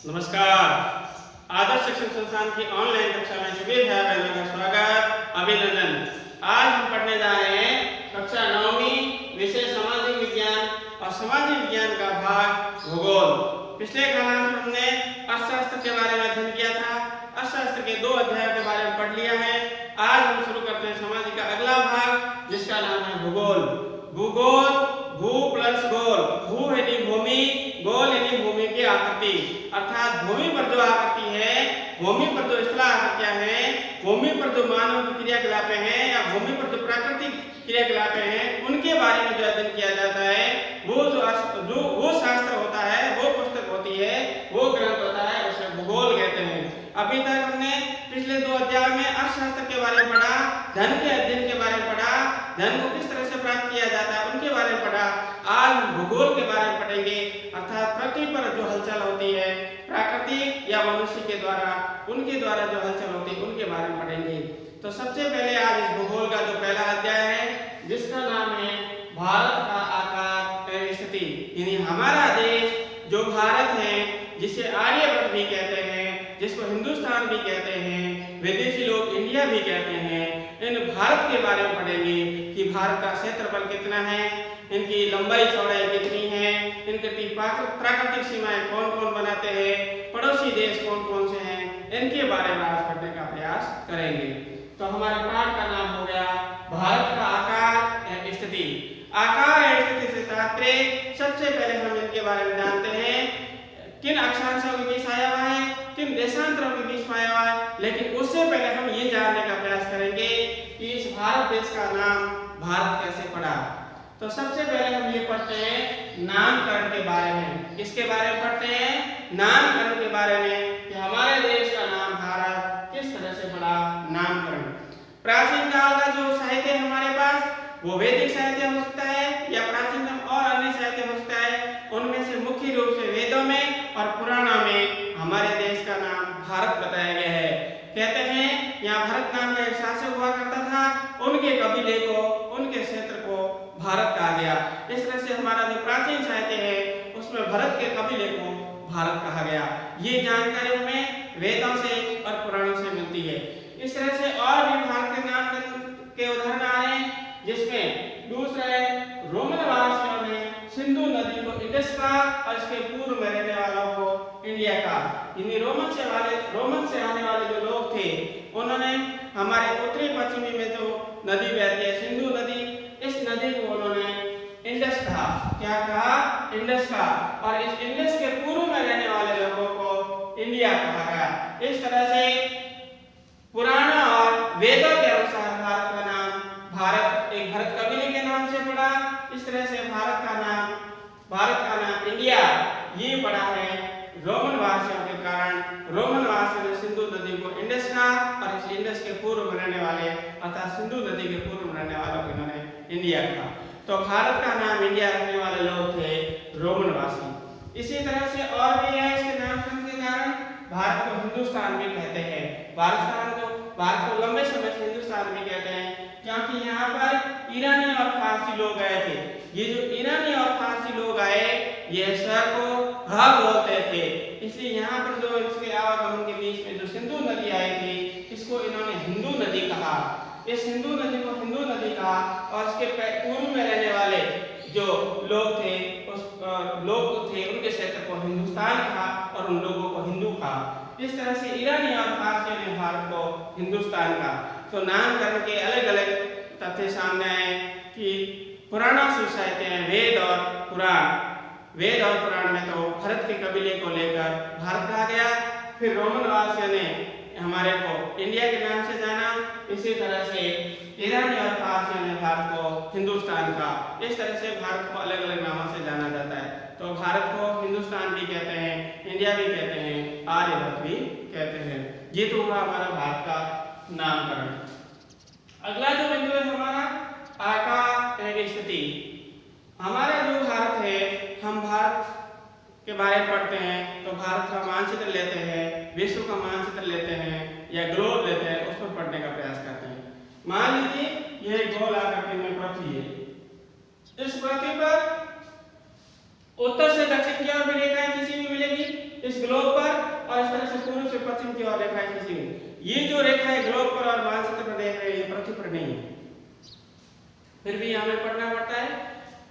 नमस्कार। आदर्श शिक्षण संस्थान की ऑनलाइन कक्षा में सभी भाई बहनों का स्वागत, अभिनंदन। आज हम पढ़ने जा रहे हैं कक्षा 9वीं विषय सामाजिक विज्ञान और सामाजिक विज्ञान का भाग भूगोल। पिछले क्लास में हमने अर्थशास्त्र के बारे में अध्ययन किया था। अर्थशास्त्र के 2 अध्यायों के बारे में पढ़ लिया है। आज हम शुरू करते हैं सामाजिक का अगला भाग, जिसका नाम है भूगोल। भूगोल, भू प्लस गोल। भू यानी भूमि, गोल यानी भूमि की आकृति, अर्थात भूमि पर जो आकृति है, भूमि पर जो स्थल आकृतियां हैं, भूमि पर जो मानव की क्रियाकलापें हैं या भूमि पर जो प्राकृतिक क्रियाकलापें हैं, उनके बारे में जो अध्ययन किया जाता है, वो शास्त्र होता है, वो पुस्तक होती है, वो ग्रंथ होता है, उसे भूगोल कहते हैं। अभी तक हमने पिछले 2 अध्याय में अर्थशास्त्र के बारे में पढ़ा, धन के अध्ययन के बारे में पढ़ा, धन को किस तरह से प्राप्त किया जाता है उनके बारे में पढ़ा। आज भूगोल के बारे में पढ़ेंगे, अर्थात पृथ्वी पर जो हलचल होती है प्राकृतिक या मनुष्य के द्वारा, उनके द्वारा जो हलचल होती है उनके बारे में पढ़ेंगे। तो सबसे पहले आज इस भूगोल का जो पहला अध्याय है, जिसका नाम है भारत का आकार एवं स्थिति, यानी हमारा देश जो भारत है, जिसे आर्यभट्ट भी कहते हैं, जिसको हिंदुस्तान भी कहते हैं, विदेशी लोग इंडिया भी कहते हैं, इन भारत के बारे में पढ़ेंगे कि भारत का क्षेत्रफल कितना है, इनकी लंबाई चौड़ाई कितनी है, इनकी प्राकृतिक सीमाएं कौन कौन बनाते हैं, पड़ोसी देश कौन कौन से हैं, इनके बारे में आज पढ़ने का प्रयास करेंगे। तो हमारे पाठ का नाम हो गया भारत का आकार एवं स्थिति। आकार एवं स्थिति से तात्पर्य, सबसे पहले हम इनके बारे में जानते हैं किन अक्षांशों के बीच आया हुआ है, किन देशांतरों के बीच आया हुआ है। लेकिन उससे पहले हम ये जानने का प्रयास करेंगे कि इस भारत देश का नाम भारत कैसे पड़ा। तो सबसे पहले हम ये पढ़ते हैं नामकरण के बारे में। किसके बारे में पढ़ते हैं? नामकरण के बारे में, कि हमारे देश का नाम भारत किस तरह से पड़ा। नामकरण, प्राचीन काल का जो साहित्य है हमारे पास, वो वैदिक साहित्य हो सकता है या प्राचीनतम और अन्य साहित्य हो सकता है। उनमें से मुख्य रूप से वेदों में और पुराणों में हमारे देश का नाम भारत बताया गया है। कहते हैं यहाँ भरत नाम का एक शासक हुआ करता था, उनके कबीले को, उनके क्षेत्र को भारत कहा गया। इस तरह से हमारा जो प्राचीन साहित्य है उसमें भरत के कबीले को भारत कहा गया। ये जानकारी हमें वेदों से और पुराणों से मिलती है। इस तरह से और भी भारत के नाम के उदाहरण आ रहे हैं, जिसमें दूसरा है रोमन वासियों ने सिंधु नदी को इंडस का और इसके पूर्व में रहने वालों को इंडिया का। यानी रोमन से आने वाले जो लोग थे, उन्होंने हमारे उत्तरी पश्चिमी में जो नदी बहती है सिंधु नदी, इस नदी को उन्होंने इंडस कहा। क्या कहा? इंडस का। और इस इंडस के पूर्व में रहने वाले लोगों को इंडिया कहा गया। इस तरह से पुराण और वेदों के अनुसार भारत का नाम भारत एक भरत कबीले के नाम से पड़ा। इस तरह से भारत का नाम इंडिया ये पड़ा है रोमन वासियों के कारण। रोमन वासियों ने सिंधु नदी को इंडस कहा और इस इंडस के पूर्व में रहने वाले, अर्थात सिंधु नदी के पूर्व में रहने वालों को इन्होंने इंडिया कहा। तो भारत का नाम इंडिया रखने वाले लोग थे रोमन वासी। इसी तरह से और भी है, इसके नामकरण के कारण भारत को हिंदुस्तान भी कहते हैं। भारत को लंबे समय से हिंदुस्तान भी कहते हैं, क्योंकि यहाँ पर ईरानी और फारसी लोग आए थे। ये जो ईरानी और फारसी लोग आए, ये शहर को हा बोलते थे, इसलिए यहाँ पर जो इसके आवागमन के बीच में जो सिंधु नदी आई थी, इसको इन्होंने हिंदू नदी कहा। इस हिंदू नदी को हिंदू नदी कहा और इसके पूर्व में रहने वाले जो लोग थे उनके क्षेत्र को हिंदुस्तान कहा और उन लोगों को हिंदू कहा। इस तरह से ईरानी और फारसियों ने भारत को हिंदुस्तान कहा। तो नामकरण के अलग अलग तथ्य सामने आए कि पुराणों से साहित्य हैं वेद और पुराण। वेद और पुराण में तो भरत के कबीले को लेकर भारत कहा गया। फिर रोमन वासियों ने हमारे को इंडिया के नाम से जाना। इसी तरह से ईरानी और फारसियों ने भारत को हिंदुस्तान का। इस तरह से भारत को अलग अलग नामों से जाना जाता है। तो भारत को हिंदुस्तान भी कहते हैं, इंडिया भी कहते हैं, आर्यभट्ट भी कहते हैं। ये तो हुआ हमारा भारत का नामकरण। अगला जो बिंदु है हमारा आकार एवं स्थिति। हमारा जो भारत है, हम भारत के बारे में पढ़ते हैं तो भारत का मानचित्र लेते हैं, विश्व का मानचित्र लेते हैं या ग्लोब लेते हैं, उस पर पढ़ने का प्रयास करते हैं। मान लीजिए यह गोल आकृति में पृथ्वी है। इस पृथ्वी पर उत्तर से दक्षिण की ओर भी रेखाएं खींची हुई मिलेगी। इस ग्लोब पर और इस तरह से पूर्व से पश्चिम की ओर रेखाएं खींची हुई। ये जो रेखा है ग्लोब पर और मानचित्र पर देख रहे हैं, ये पृथ्वी पर नहीं है, फिर भी हमें पढ़ना पड़ता है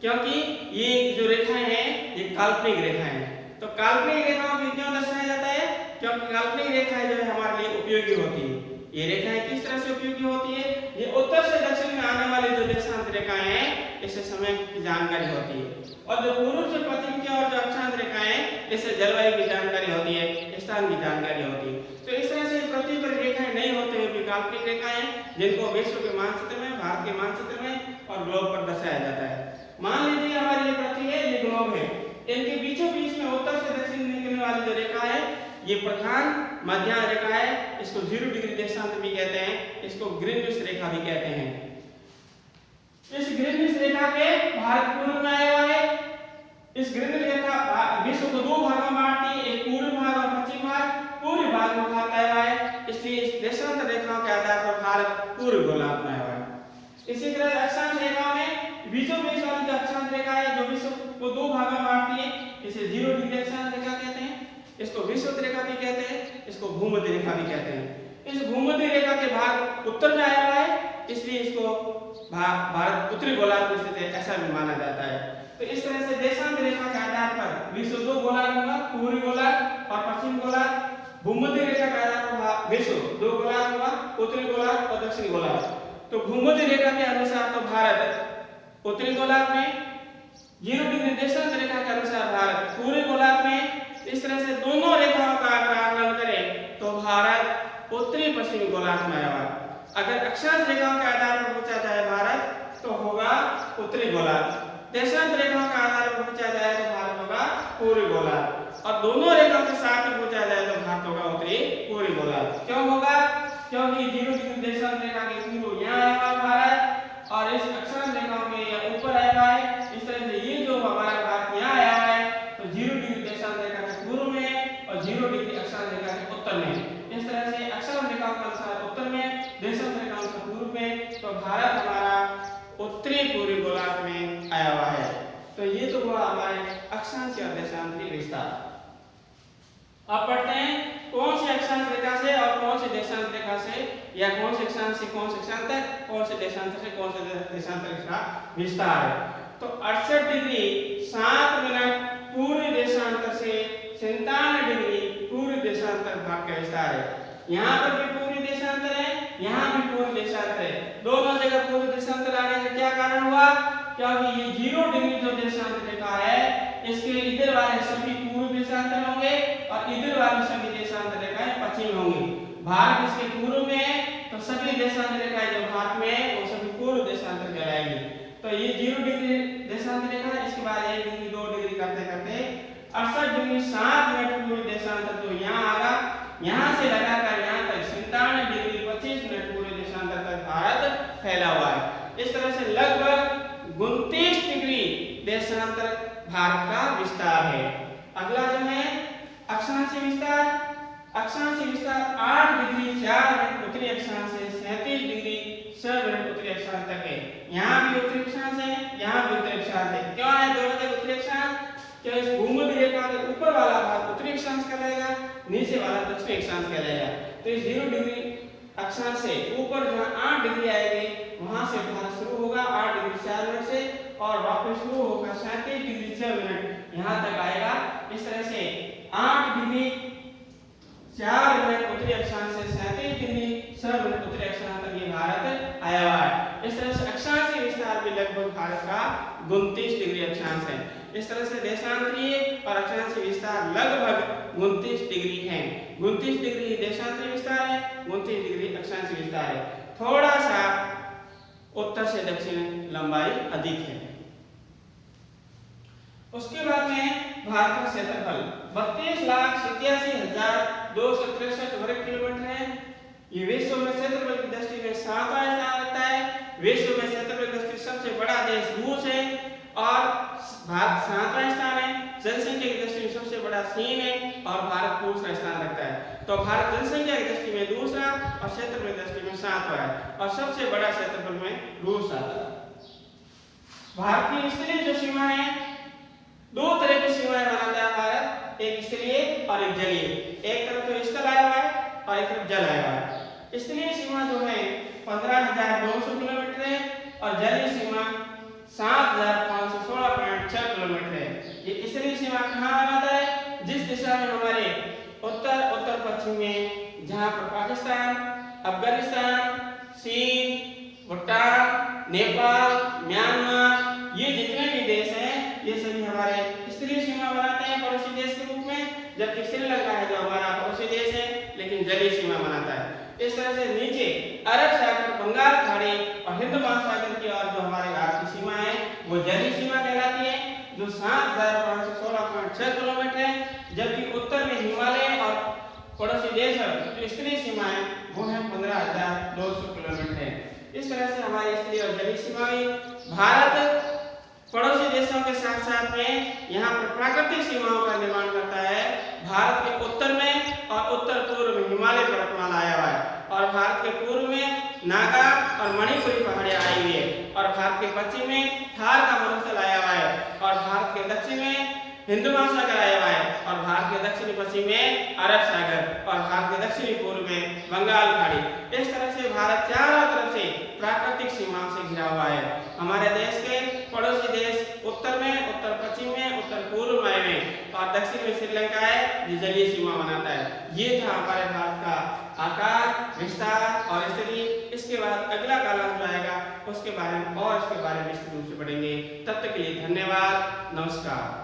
क्योंकि ये जो रेखाएं हैं ये काल्पनिक रेखाएं हैं। तो काल्पनिक रेखाओं को क्यों दर्शाया जाता है? क्योंकि काल्पनिक रेखाएं जो है हमारे लिए उपयोगी होती है। ये रेखाएं किस तरह से उपयोगी होती है? ये उत्तर से दक्षिण में आने वाली जो देशांत रेखाएं हैं इससे समय की जानकारी होती है, और जो पूर्व से पश्चिम की ओर जो अक्षांश रेखाएं इससे जलवायु की जानकारी होती है, स्थान की जानकारी होती है। तो इस तरह से पृथ्वी पर रेखाएं नहीं होते हुए भी काल्पनिक रेखाएं जिनको विश्व के मानचित्र में, भारत के मानचित्र में और ग्लोब पर दर्शाया जाता है। मान लीजिए हमारी ये पृथ्वी है, ये ग्लोब है, इनके बीचों बीच में उत्तर से दक्षिण निकलने वाली जो रेखा है ये प्रधान मध्याह्न रेखा है। इसको 0 डिग्री देशांत भी कहते हैं, इसको ग्रीनिच रेखा भी कहते हैं। इस ग्रीनिच रेखा के भारत पूर्व में आया हुआ है। इस ग्रीनिच रेखा विश्व को दो भागों में बांटती है, एक पूर्व भाग और पश्चिम भाग। पूर्व भाग में भारत आया हुआ है, इसलिए इस देशांत रेखाओं के आधार पर भारत पूर्व गोलार्ध में आया हुआ है। इसी तरह अक्षांश रेखाओं में बीचों बीच वाली जो अक्षांश रेखा है जो विश्व को दो भागों में बांटती है, इसे 0 डिग्री अक्षांश रेखा कहते हैं। इसको विषुवत रेखा भी कहते हैं, इसको भूमध्य रेखा भी कहते हैं। इस भूमध्य रेखा के भाग उत्तर में आया हुआ है, इसलिए इसको भारत उत्तरी गोलार्ध में स्थित है ऐसा भी माना जाता है। तो इस तरह से देशांत रेखा के आधार पर विश्व दो गोलार्ध होगा, पूर्वी गोलार्ध और पश्चिम गोलार्ध। भूमध्य रेखा के आधार पर विश्व दो गोलार्ध होगा, उत्तरी गोलार्ध और दक्षिणी गोलार्ध। तो भूमध्य रेखा के अनुसार तो भारत उत्तरी गोलार्ध में, 0 डिग्री देशांत रेखा के अनुसार भारत पूर्वी गोलार्ध में। इस तरह से दोनों रेखाओं का अगर आकलन करें तो भारत उत्तरी पश्चिमी गोलार्ध में आया हुआ है। अगर अक्षांश रेखाओं के आधार पर पूछा जाए भारत तो होगा उत्तरी गोलार्ध, देशांत रेखाओं के आधार पर पूछा जाए तो भारत होगा पूर्वी गोलार्ध, और दोनों रेखाओं के साथ में पूछा जाए तो भारत होगा उत्तरी पूर्वी गोलार्ध। क्यों होगा? क्योंकि 0 डिग्री देशांत रेखा के पूर्व यहाँ आया हुआ भारत और इस अक्षांश रेखाओं के ऊपर आया हुआ है। इस तरह से ये जो हमारा भारत यहाँ आया हुआ है तो 0 डिग्री देशांत रेखा के पूर्व में और 0 डिग्री अक्षांश रेखा के उत्तर में। इस तरह से अक्षांश रेखाओं के अनुसार उत्तर में, देशांत रेखाओं के पूर्व में, तो भारत हमारा उत्तरी पूर्वी गोलार्ध में आया हुआ है। तो ये तो हुआ हमारे अक्षांश और देशांतरीय विस्तार। अब पढ़ते हैं कौन सी अक्षांश रेखा से और कौन सी देशांत रेखा से, या कौन से अक्षांश से कौन से अक्षांश तक, कौन से देशांत से कौन से देशांतर का विस्तार है। तो 68 डिग्री 7 मिनट पूर्वी देशांतर से 97 डिग्री पूर्वी देशांतर भाग का विस्तार है। यहाँ पर भी पूर्वी देशांतर है, यहाँ भी पूर्वी देशांतर है। दोनों जगह पूर्वी देशांतर आने का क्या कारण हुआ? क्योंकि ये 0 डिग्री जो देशांतर रेखा है इसके इधर वाले सभी पूर्वी देशांतर होंगे और इधर वाली सभी देशांतर रेखाएं पश्चिम होंगी। भारत इसके पूर्व में है तो सभी देशांतर रेखाएं जो भारत में है वो सभी पूर्व देशांतर कहलाएंगी। तो ये 0 डिग्री देशांतर रेखा है, इसके बाद 1 डिग्री 2 डिग्री करते करते 68 डिग्री 7 मिनट पूर्वी देशांतर जो यहाँ आगा, यहाँ से लगाकर यहाँ तक 97 डिग्री 25 मिनट पूर्वी देशांतर तक भारत फैला हुआ है। इस तरह से लगभग 29 डिग्री देशांतर भारत का विस्तार है। अगला जो है अक्षांशीय विस्तार। अक्षांशीय विस्तार 8 डिग्री 4 मिनट उत्तरी अक्षांश से 37 डिग्री 6 मिनट उत्तरी अक्षांश तक है। यहाँ भी उत्तरी अक्षांश है, यहाँ भी उत्तरी अक्षांश है। क्यों है दोनों जगह उत्तरी अक्षांश? क्यों इस भूमध्य रेखा के ऊपर वाला भाग उत्तरी अक्षांश कहलाएगा, नीचे वाला दक्षिणी अक्षांश कहलाएगा। तो इस 0 डिग्री अक्षांश से ऊपर जहाँ 8 डिग्री आएगी वहां से भारत शुरू होगा 8 डिग्री 4 मिनट से और वापस शुरू होगा 37 डिग्री 6 मिनट यहाँ तक आएगा। इस तरह से 8 डिग्री 4 मिनट उत्तरी अक्षांश से 37 डिग्री 6 मिनट उत्तरी अक्षांश तक ये भारत आया हुआ है। इस तरह से अक्षांशीय विस्तार भी लगभग भारत का 29 डिग्री अक्षांश है। इस तरह से देशांतरीय और अक्षांशीय विस्तार लगभग 29 डिग्री है। 29 डिग्री देशांतरीय विस्तार है, 29 डिग्री अक्षांशीय विस्तार है। थोड़ा सा उत्तर से दक्षिण लंबाई अधिक है। उसके बाद में भारत का क्षेत्रफल 32,87,263 वर्ग किलोमीटर है। ये विश्व में क्षेत्रफल की दृष्टि में 7वां स्थान रखता है। विश्व में क्षेत्रफल की दृष्टि सबसे बड़ा देश रूस है और भारत 7वां स्थान है। जनसंख्या की दृष्टि में सबसे बड़ा चीन है और भारत दूसरा स्थान रखता है। तो भारत जनसंख्या की दृष्टि में दूसरा और क्षेत्रफल की दृष्टि में 7वां है और सबसे बड़ा क्षेत्रफल में रूस आता है। भारत की स्थलीय जो सीमा है, दो तरह की सीमाएं बनाता है भारत। एक स्थलीय और एक जलीय। एक तरफ तो स्थल आया हुआ है और एक तरफ जल आया हुआ है। स्थलीय सीमा जो है 15,900 किलोमीटर है और जलीय सीमा 7,516.6 किलोमीटर है। ये स्थलीय सीमा कहाँ बनाता है? जिस दिशा में हमारे उत्तर पश्चिम में, जहाँ पर पाकिस्तान, अफगानिस्तान, चीन, भूटान, नेपाल, म्यांमार, ये जितने भी देश हैं ये सभी हमारे स्थलीय सीमा बनाते हैं पड़ोसी देश के रूप में, जबकि श्रीलंका है जो हमारा पड़ोसी देश है लेकिन जलीय सीमा बनाता है। इस तरह से नीचे अरब सागर, बंगाल खाड़ी और हिंद महासागर की ओर जो हमारे भारत की सीमा है वो जलीय सीमा कहलाती है, जो 7,516.6 किलोमीटर है, जबकि उत्तर में हिमालय और पड़ोसी देश जो स्थलीय सीमा है वो है 15,200 किलोमीटर है। इस तरह से हमारी स्थलीय और जलीय सीमा हुई। भारत पड़ोसी देशों के साथ साथ में यहाँ पर प्राकृतिक सीमाओं का निर्माण करता है। भारत के उत्तर में और उत्तर पूर्व में हिमालय पर्वतमाला आया हुआ है और भारत के पूर्व में नागा और मणिपुरी पहाड़ियाँ आई हुई है और भारत के पश्चिम में थार का मरुस्थल आया हुआ है और भारत के दक्षिण में हिंद महासागर आया हुआ है और भारत के दक्षिणी पश्चिम में अरब सागर और भारत के दक्षिणी पूर्व में बंगाल खाड़ी। इस तरह से भारत चारों तरफ से प्राकृतिक सीमाओं से घिरा हुआ है। हमारे देश के पड़ोसी देश उत्तर में, उत्तर पश्चिम में, उत्तर पूर्व में और दक्षिण में श्रीलंका है जो जलीय सीमा बनाता है। ये था हमारे भारत का आकार, विस्तार और स्थिति। इसके बाद अगला कालांश जो आएगा उसके बारे में और इसके बारे में विस्तृत रूप से पढ़ेंगे। तब तक के लिए धन्यवाद, नमस्कार।